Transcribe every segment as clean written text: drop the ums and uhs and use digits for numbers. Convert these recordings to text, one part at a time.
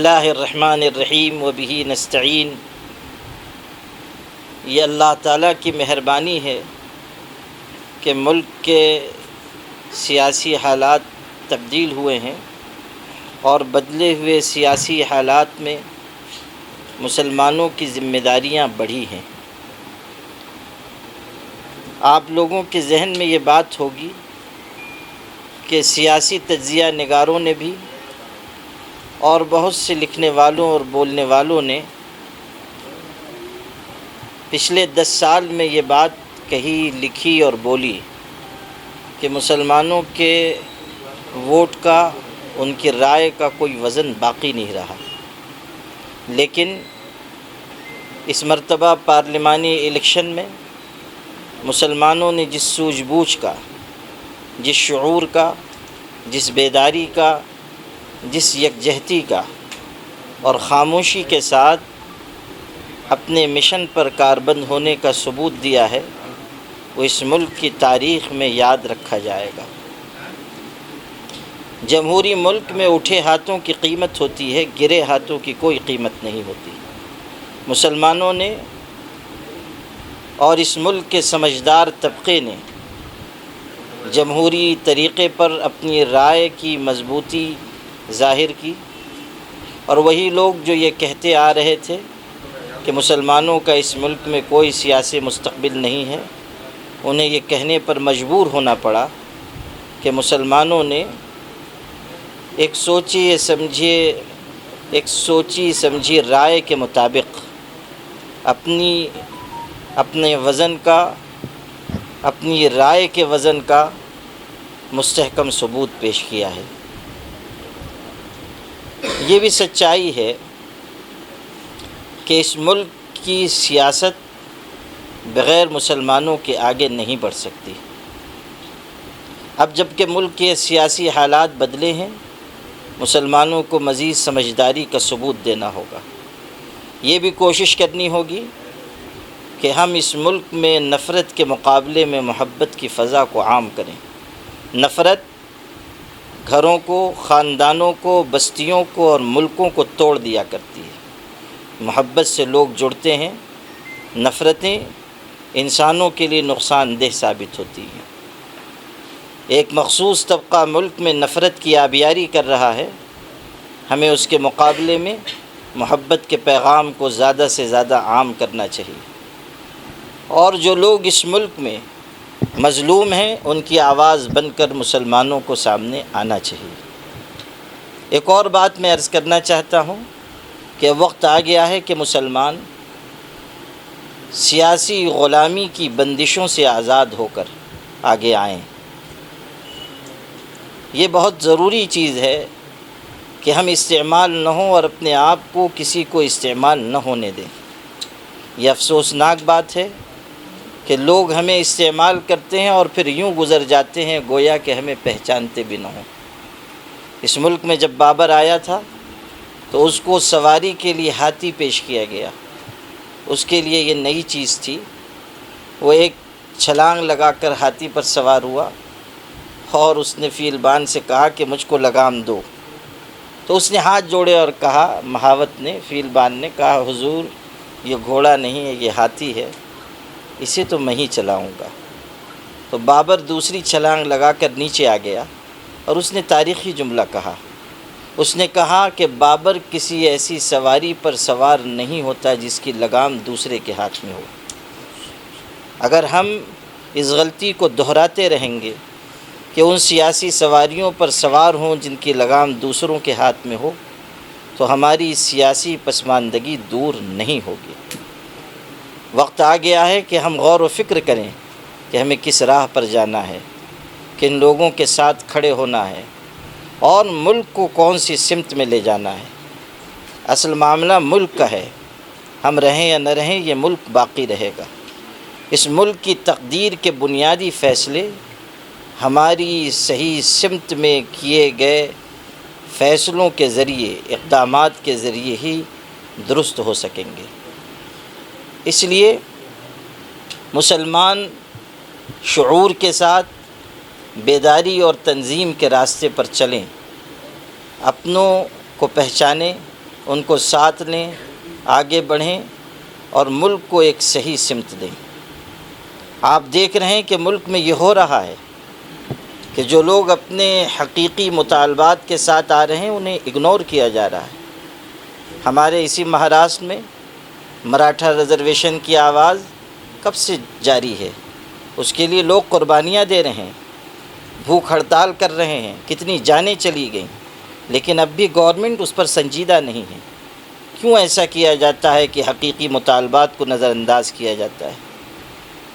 اللہ الرحمن الرحیم وبہ نستعین۔ یہ اللہ تعالیٰ کی مہربانی ہے کہ ملک کے سیاسی حالات تبدیل ہوئے ہیں اور بدلے ہوئے سیاسی حالات میں مسلمانوں کی ذمہ داریاں بڑھی ہیں۔ آپ لوگوں کے ذہن میں یہ بات ہوگی کہ سیاسی تجزیہ نگاروں نے بھی اور بہت سے لکھنے والوں اور بولنے والوں نے پچھلے 10 سال میں یہ بات کہی، لکھی اور بولی کہ مسلمانوں کے ووٹ کا، ان کی رائے کا کوئی وزن باقی نہیں رہا۔ لیکن اس مرتبہ پارلیمانی الیکشن میں مسلمانوں نے جس سوجھ بوجھ کا، جس شعور کا، جس بیداری کا، جس یکجہتی کا اور خاموشی کے ساتھ اپنے مشن پر کاربند ہونے کا ثبوت دیا ہے، وہ اس ملک کی تاریخ میں یاد رکھا جائے گا۔ جمہوری ملک میں اٹھے ہاتھوں کی قیمت ہوتی ہے، گرے ہاتھوں کی کوئی قیمت نہیں ہوتی۔ مسلمانوں نے اور اس ملک کے سمجھدار طبقے نے جمہوری طریقے پر اپنی رائے کی مضبوطی ظاہر کی، اور وہی لوگ جو یہ کہتے آ رہے تھے کہ مسلمانوں کا اس ملک میں کوئی سیاسی مستقبل نہیں ہے، انہیں یہ کہنے پر مجبور ہونا پڑا کہ مسلمانوں نے ایک سوچی سمجھی رائے کے مطابق اپنے وزن کا، اپنی رائے کے وزن کا مستحکم ثبوت پیش کیا ہے۔ یہ بھی سچائی ہے کہ اس ملک کی سیاست بغیر مسلمانوں کے آگے نہیں بڑھ سکتی۔ اب جب کہ ملک کے سیاسی حالات بدلے ہیں، مسلمانوں کو مزید سمجھداری کا ثبوت دینا ہوگا۔ یہ بھی کوشش کرنی ہوگی کہ ہم اس ملک میں نفرت کے مقابلے میں محبت کی فضا کو عام کریں۔ نفرت گھروں کو، خاندانوں کو، بستیوں کو اور ملکوں کو توڑ دیا کرتی ہے۔ محبت سے لوگ جڑتے ہیں۔ نفرتیں انسانوں کے لیے نقصان دہ ثابت ہوتی ہیں۔ ایک مخصوص طبقہ ملک میں نفرت کی آبیاری کر رہا ہے، ہمیں اس کے مقابلے میں محبت کے پیغام کو زیادہ سے زیادہ عام کرنا چاہیے، اور جو لوگ اس ملک میں مظلوم ہیں ان کی آواز بن کر مسلمانوں کو سامنے آنا چاہیے۔ ایک اور بات میں عرض کرنا چاہتا ہوں کہ وقت آ گیا ہے کہ مسلمان سیاسی غلامی کی بندشوں سے آزاد ہو کر آگے آئیں۔ یہ بہت ضروری چیز ہے کہ ہم استعمال نہ ہوں اور اپنے آپ کو کسی کو استعمال نہ ہونے دیں۔ یہ افسوسناک بات ہے کہ لوگ ہمیں استعمال کرتے ہیں اور پھر یوں گزر جاتے ہیں گویا کہ ہمیں پہچانتے بھی نہ ہوں۔ اس ملک میں جب بابر آیا تھا تو اس کو سواری کے لیے ہاتھی پیش کیا گیا۔ اس کے لیے یہ نئی چیز تھی۔ وہ ایک چھلانگ لگا کر ہاتھی پر سوار ہوا اور اس نے فیلبان سے کہا کہ مجھ کو لگام دو، تو اس نے ہاتھ جوڑے اور کہا، مہاوت نے، فیلبان نے کہا، حضور یہ گھوڑا نہیں ہے، یہ ہاتھی ہے، اسے تو میں ہی چلاؤں گا۔ تو بابر دوسری چھلانگ لگا کر نیچے آ گیا اور اس نے تاریخی جملہ کہا۔ اس نے کہا کہ بابر کسی ایسی سواری پر سوار نہیں ہوتا جس کی لگام دوسرے کے ہاتھ میں ہو۔ اگر ہم اس غلطی کو دہراتے رہیں گے کہ ان سیاسی سواریوں پر سوار ہوں جن کی لگام دوسروں کے ہاتھ میں ہو، تو ہماری سیاسی پسماندگی دور نہیں ہوگی۔ وقت آ گیا ہے کہ ہم غور و فکر کریں کہ ہمیں کس راہ پر جانا ہے، کن لوگوں کے ساتھ کھڑے ہونا ہے اور ملک کو کون سی سمت میں لے جانا ہے۔ اصل معاملہ ملک کا ہے۔ ہم رہیں یا نہ رہیں، یہ ملک باقی رہے گا۔ اس ملک کی تقدیر کے بنیادی فیصلے ہماری صحیح سمت میں کیے گئے فیصلوں کے ذریعے، اقدامات کے ذریعے ہی درست ہو سکیں گے۔ اس لیے مسلمان شعور کے ساتھ بیداری اور تنظیم کے راستے پر چلیں، اپنوں کو پہچانیں، ان کو ساتھ لیں، آگے بڑھیں اور ملک کو ایک صحیح سمت دیں۔ آپ دیکھ رہے ہیں کہ ملک میں یہ ہو رہا ہے کہ جو لوگ اپنے حقیقی مطالبات کے ساتھ آ رہے ہیں انہیں اگنور کیا جا رہا ہے۔ ہمارے اسی مہاراشٹر میں مراٹھا ریزرویشن کی آواز کب سے جاری ہے، اس کے لیے لوگ قربانیاں دے رہے ہیں، بھوک ہڑتال کر رہے ہیں، کتنی جانیں چلی گئیں، لیکن اب بھی گورنمنٹ اس پر سنجیدہ نہیں ہے۔ کیوں ایسا کیا جاتا ہے کہ حقیقی مطالبات کو نظر انداز کیا جاتا ہے؟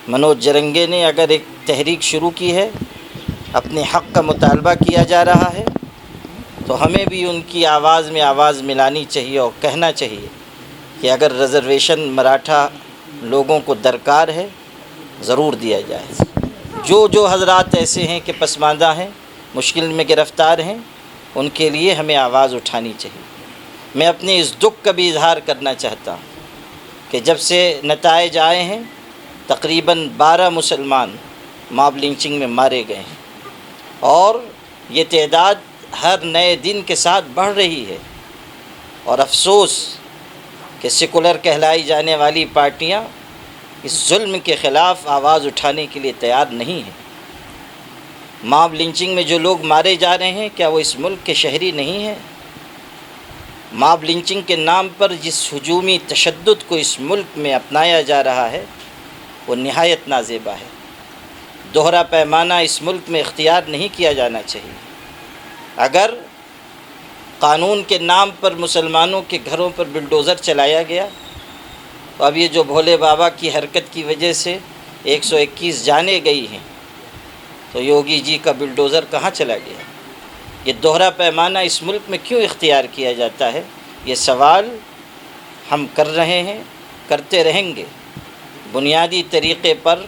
منوج جرنگے نے اگر ایک تحریک شروع کی ہے، اپنے حق کا مطالبہ کیا جا رہا ہے، تو ہمیں بھی ان کی آواز میں آواز ملانی چاہیے اور کہنا چاہیے کہ اگر ریزرویشن مراٹھا لوگوں کو درکار ہے ضرور دیا جائے۔ جو حضرات ایسے ہیں کہ پسماندہ ہیں، مشکل میں گرفتار ہیں، ان کے لیے ہمیں آواز اٹھانی چاہیے۔ میں اپنے اس دکھ کا بھی اظہار کرنا چاہتا ہوں کہ جب سے نتائج آئے ہیں تقریباً 12 مسلمان ماب لنچنگ میں مارے گئے ہیں، اور یہ تعداد ہر نئے دن کے ساتھ بڑھ رہی ہے، اور افسوس کہ سیکولر کہلائی جانے والی پارٹیاں اس ظلم کے خلاف آواز اٹھانے کے لیے تیار نہیں ہیں۔ ماب لنچنگ میں جو لوگ مارے جا رہے ہیں کیا وہ اس ملک کے شہری نہیں ہیں؟ ماب لنچنگ کے نام پر جس ہجومی تشدد کو اس ملک میں اپنایا جا رہا ہے وہ نہایت نازیبا ہے۔ دوہرا پیمانہ اس ملک میں اختیار نہیں کیا جانا چاہیے۔ اگر قانون کے نام پر مسلمانوں کے گھروں پر بلڈوزر چلایا گیا تو اب یہ جو بھولے بابا کی حرکت کی وجہ سے 121 جانیں گئی ہیں، تو یوگی جی کا بلڈوزر کہاں چلا گیا؟ یہ دوہرا پیمانہ اس ملک میں کیوں اختیار کیا جاتا ہے؟ یہ سوال ہم کر رہے ہیں، کرتے رہیں گے۔ بنیادی طریقے پر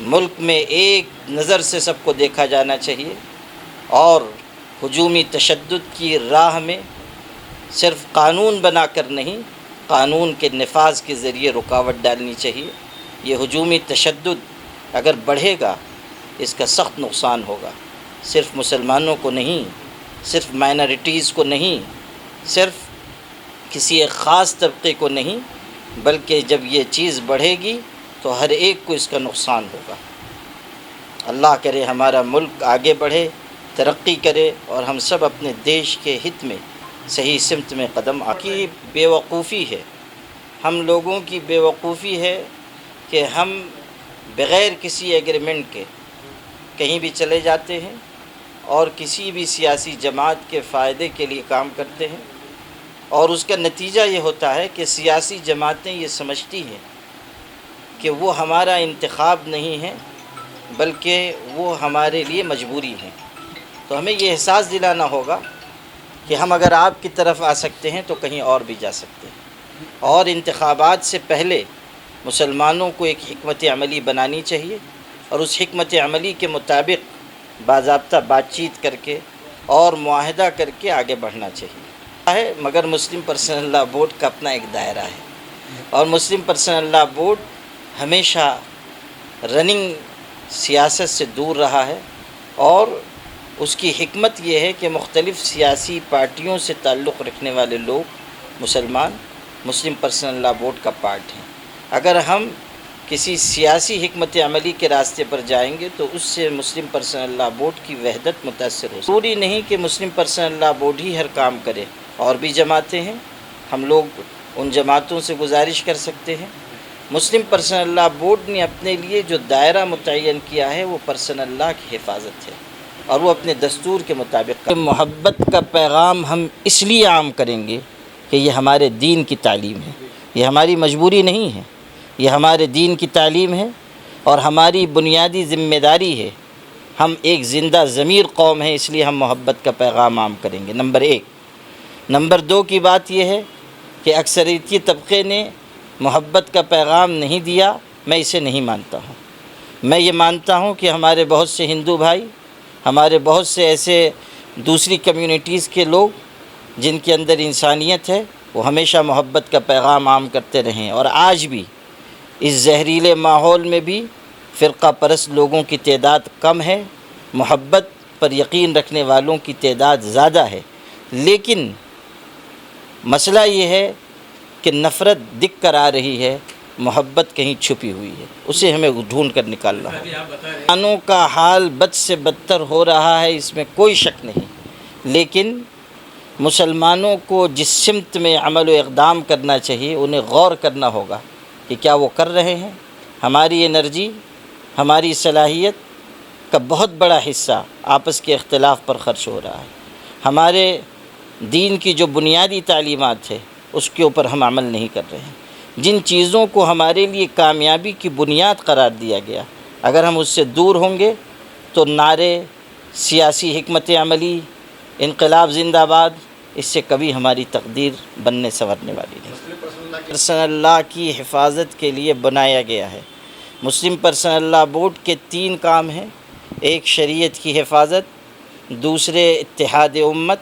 ملک میں ایک نظر سے سب کو دیکھا جانا چاہیے، اور ہجومی تشدد کی راہ میں صرف قانون بنا کر نہیں، قانون کے نفاذ کے ذریعے رکاوٹ ڈالنی چاہیے۔ یہ ہجومی تشدد اگر بڑھے گا اس کا سخت نقصان ہوگا، صرف مسلمانوں کو نہیں، صرف مائنارٹیز کو نہیں، صرف کسی ایک خاص طبقے کو نہیں، بلکہ جب یہ چیز بڑھے گی تو ہر ایک کو اس کا نقصان ہوگا۔ اللہ کرے ہمارا ملک آگے بڑھے، ترقی کرے، اور ہم سب اپنے دیش کے ہت میں صحیح سمت میں قدم کی بے وقوفی ہے، ہم لوگوں کی بے وقوفی ہے کہ ہم بغیر کسی ایگریمنٹ کے کہیں بھی چلے جاتے ہیں اور کسی بھی سیاسی جماعت کے فائدے کے لیے کام کرتے ہیں، اور اس کا نتیجہ یہ ہوتا ہے کہ سیاسی جماعتیں یہ سمجھتی ہیں کہ وہ ہمارا انتخاب نہیں ہے بلکہ وہ ہمارے لیے مجبوری ہے۔ تو ہمیں یہ احساس دلانا ہوگا کہ ہم اگر آپ کی طرف آ سکتے ہیں تو کہیں اور بھی جا سکتے ہیں، اور انتخابات سے پہلے مسلمانوں کو ایک حکمت عملی بنانی چاہیے، اور اس حکمت عملی کے مطابق باضابطہ بات چیت کر کے اور معاہدہ کر کے آگے بڑھنا چاہیے مگر مسلم پرسنل لاء بورڈ کا اپنا ایک دائرہ ہے، اور مسلم پرسنل لاء بورڈ ہمیشہ رننگ سیاست سے دور رہا ہے، اور اس کی حکمت یہ ہے کہ مختلف سیاسی پارٹیوں سے تعلق رکھنے والے لوگ مسلم پرسنل لاء بورڈ کا پارٹ ہیں۔ اگر ہم کسی سیاسی حکمت عملی کے راستے پر جائیں گے تو اس سے مسلم پرسنل لاء بورڈ کی وحدت متاثر ہو سکتی ہے۔ ضروری نہیں کہ مسلم پرسنل لاء بورڈ ہی ہر کام کرے، اور بھی جماعتیں ہیں، ہم لوگ ان جماعتوں سے گزارش کر سکتے ہیں۔ مسلم پرسنل لاء بورڈ نے اپنے لیے جو دائرہ متعین کیا ہے وہ پرسنل لاء کی حفاظت ہے، اور وہ اپنے دستور کے مطابق محبت کا پیغام ہم اس لیے عام کریں گے کہ یہ ہمارے دین کی تعلیم ہے، یہ ہماری مجبوری نہیں ہے، یہ ہمارے دین کی تعلیم ہے اور ہماری بنیادی ذمہ داری ہے۔ ہم ایک زندہ ضمیر قوم ہیں، اس لیے ہم محبت کا پیغام عام کریں گے، نمبر 1۔ نمبر 2 کی بات یہ ہے کہ اکثریتی طبقے نے محبت کا پیغام نہیں دیا، میں اسے نہیں مانتا ہوں۔ میں یہ مانتا ہوں کہ ہمارے بہت سے ہندو بھائی، ہمارے بہت سے ایسے دوسری کمیونٹیز کے لوگ جن کے اندر انسانیت ہے، وہ ہمیشہ محبت کا پیغام عام کرتے رہیں، اور آج بھی اس زہریلے ماحول میں بھی فرقہ پرست لوگوں کی تعداد کم ہے، محبت پر یقین رکھنے والوں کی تعداد زیادہ ہے۔ لیکن مسئلہ یہ ہے کہ نفرت دکھ کر آ رہی ہے، محبت کہیں چھپی ہوئی ہے، اسے ہمیں ڈھونڈ کر نکالنا ہے۔ مسلمانوں کا حال بد سے بدتر ہو رہا ہے، اس میں کوئی شک نہیں، لیکن مسلمانوں کو جس سمت میں عمل و اقدام کرنا چاہیے انہیں غور کرنا ہوگا کہ کیا وہ کر رہے ہیں۔ ہماری انرجی، ہماری صلاحیت کا بہت بڑا حصہ آپس کے اختلاف پر خرچ ہو رہا ہے۔ ہمارے دین کی جو بنیادی تعلیمات ہے اس کے اوپر ہم عمل نہیں کر رہے ہیں۔ جن چیزوں کو ہمارے لیے کامیابی کی بنیاد قرار دیا گیا، اگر ہم اس سے دور ہوں گے تو نعرے، سیاسی حکمت عملی، انقلاب زندہ باد، اس سے کبھی ہماری تقدیر بننے سنورنے والی نہیں۔ پرسنل لا کی حفاظت کے لیے بنایا گیا ہے۔ مسلم پرسنل لا بورڈ کے 3 کام ہیں، ایک شریعت کی حفاظت، دوسرے اتحاد امت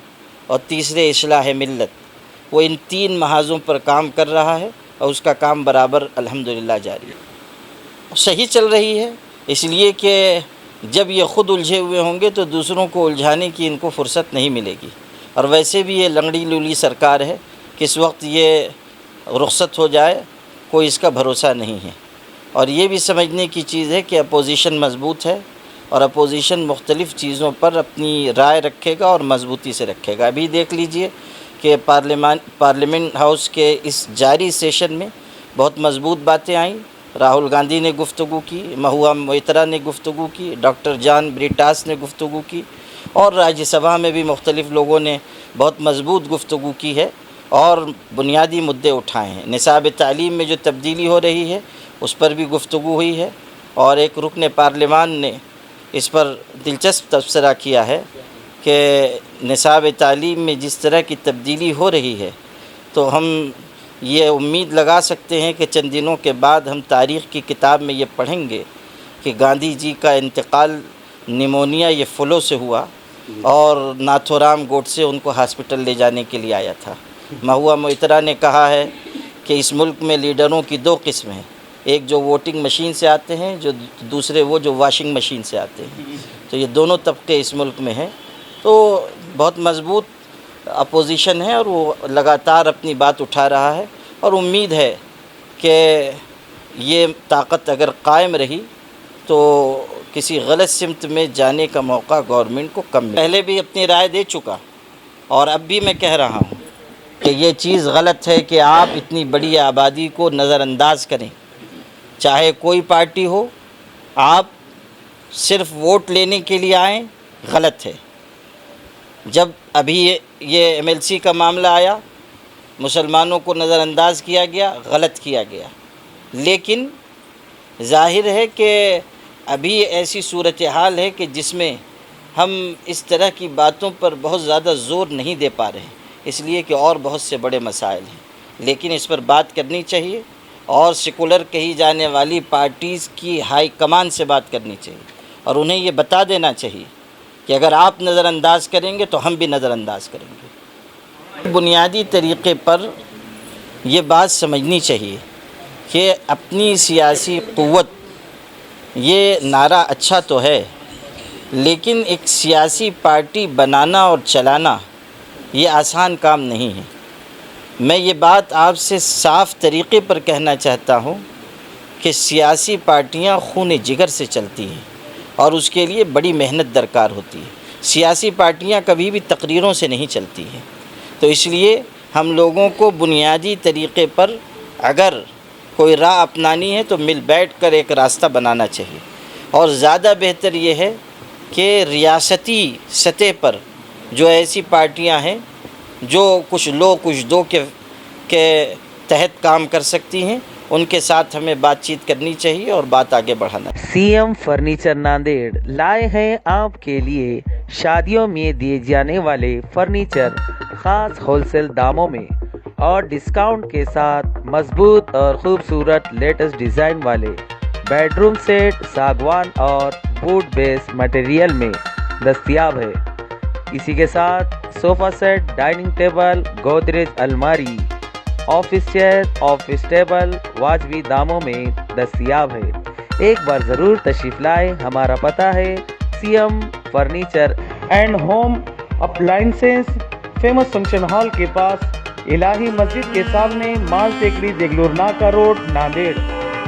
اور تیسرے اصلاح ملت۔ وہ ان 3 محاذوں پر کام کر رہا ہے اور اس کا کام برابر الحمدللہ جاری ہے، صحیح چل رہی ہے، اس لیے کہ جب یہ خود الجھے ہوئے ہوں گے تو دوسروں کو الجھانے کی ان کو فرصت نہیں ملے گی، اور ویسے بھی یہ لنگڑی لولی سرکار ہے، کس وقت یہ رخصت ہو جائے کوئی اس کا بھروسہ نہیں ہے۔ اور یہ بھی سمجھنے کی چیز ہے کہ اپوزیشن مضبوط ہے، اور اپوزیشن مختلف چیزوں پر اپنی رائے رکھے گا اور مضبوطی سے رکھے گا۔ ابھی دیکھ لیجئے کہ پارلیمنٹ ہاؤس کے اس جاری سیشن میں بہت مضبوط باتیں آئیں۔ راہل گاندھی نے گفتگو کی، مہوا موئترا نے گفتگو کی، ڈاکٹر جان بریٹاس نے گفتگو کی، اور راجیہ سبھا میں بھی مختلف لوگوں نے بہت مضبوط گفتگو کی ہے اور بنیادی مدعے اٹھائے ہیں۔ نصاب تعلیم میں جو تبدیلی ہو رہی ہے اس پر بھی گفتگو ہوئی ہے، اور ایک رکن پارلیمان نے اس پر دلچسپ تبصرہ کیا ہے کہ نصاب تعلیم میں جس طرح کی تبدیلی ہو رہی ہے تو ہم یہ امید لگا سکتے ہیں کہ چند دنوں کے بعد ہم تاریخ کی کتاب میں یہ پڑھیں گے کہ گاندھی جی کا انتقال نیمونیا یہ فلو سے ہوا، اور ناتھورام گوڈسے ان کو ہاسپٹل لے جانے کے لیے آیا تھا۔ مہوا موئترا نے کہا ہے کہ اس ملک میں لیڈروں کی 2 قسم ہیں، ایک جو ووٹنگ مشین سے آتے ہیں، جو دوسرے وہ جو واشنگ مشین سے آتے ہیں، تو یہ دونوں طبقے اس ملک میں ہیں۔ تو بہت مضبوط اپوزیشن ہے اور وہ لگاتار اپنی بات اٹھا رہا ہے، اور امید ہے کہ یہ طاقت اگر قائم رہی تو کسی غلط سمت میں جانے کا موقع گورنمنٹ کو کم ملے۔ پہلے بھی اپنی رائے دے چکا اور اب بھی میں کہہ رہا ہوں کہ یہ چیز غلط ہے کہ آپ اتنی بڑی آبادی کو نظر انداز کریں، چاہے کوئی پارٹی ہو، آپ صرف ووٹ لینے کے لیے آئیں، غلط ہے۔ جب ابھی یہ MLC کا معاملہ آیا، مسلمانوں کو نظر انداز کیا گیا، غلط کیا گیا، لیکن ظاہر ہے کہ ابھی ایسی صورتحال ہے کہ جس میں ہم اس طرح کی باتوں پر بہت زیادہ زور نہیں دے پا رہے ہیں، اس لیے کہ اور بہت سے بڑے مسائل ہیں، لیکن اس پر بات کرنی چاہیے، اور سیکولر کہی جانے والی پارٹیز کی ہائی کمان سے بات کرنی چاہیے، اور انہیں یہ بتا دینا چاہیے کہ اگر آپ نظر انداز کریں گے تو ہم بھی نظر انداز کریں گے۔ بنیادی طریقے پر یہ بات سمجھنی چاہیے کہ اپنی سیاسی قوت، یہ نعرہ اچھا تو ہے، لیکن ایک سیاسی پارٹی بنانا اور چلانا یہ آسان کام نہیں ہے۔ میں یہ بات آپ سے صاف طریقے پر کہنا چاہتا ہوں کہ سیاسی پارٹیاں خون جگر سے چلتی ہیں اور اس کے لیے بڑی محنت درکار ہوتی ہے۔ سیاسی پارٹیاں کبھی بھی تقریروں سے نہیں چلتی ہیں، تو اس لیے ہم لوگوں کو بنیادی طریقے پر اگر کوئی راہ اپنانی ہے تو مل بیٹھ کر ایک راستہ بنانا چاہیے، اور زیادہ بہتر یہ ہے کہ ریاستی سطح پر جو ایسی پارٹیاں ہیں جو کچھ لو کچھ دو کے تحت کام کر سکتی ہیں، ان کے ساتھ ہمیں بات چیت کرنی چاہیے اور بات آگے بڑھانا۔ CM فرنیچر ناندیڑ لائے ہیں آپ کے لیے شادیوں میں دیے جانے والے فرنیچر خاص ہول سیل داموں میں اور ڈسکاؤنٹ کے ساتھ مضبوط اور خوبصورت لیٹسٹ ڈیزائن والے بیڈ روم سیٹ ساگوان اور ووڈ بیس مٹیریل میں دستیاب ہے۔ اسی کے ساتھ sofa set, dining table, Godrej الماری، آفس چیئر، آفس ٹیبل واجبی داموں میں دستیاب ہے۔ ایک بار ضرور تشریف لائیں۔ ہمارا پتہ ہے CM furniture and home appliances, famous function hall کے پاس، الہی مسجد کے سامنے Mal Tekri Deglur Naka road Nanded.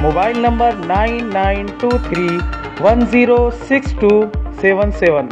Mobile number 9923106277.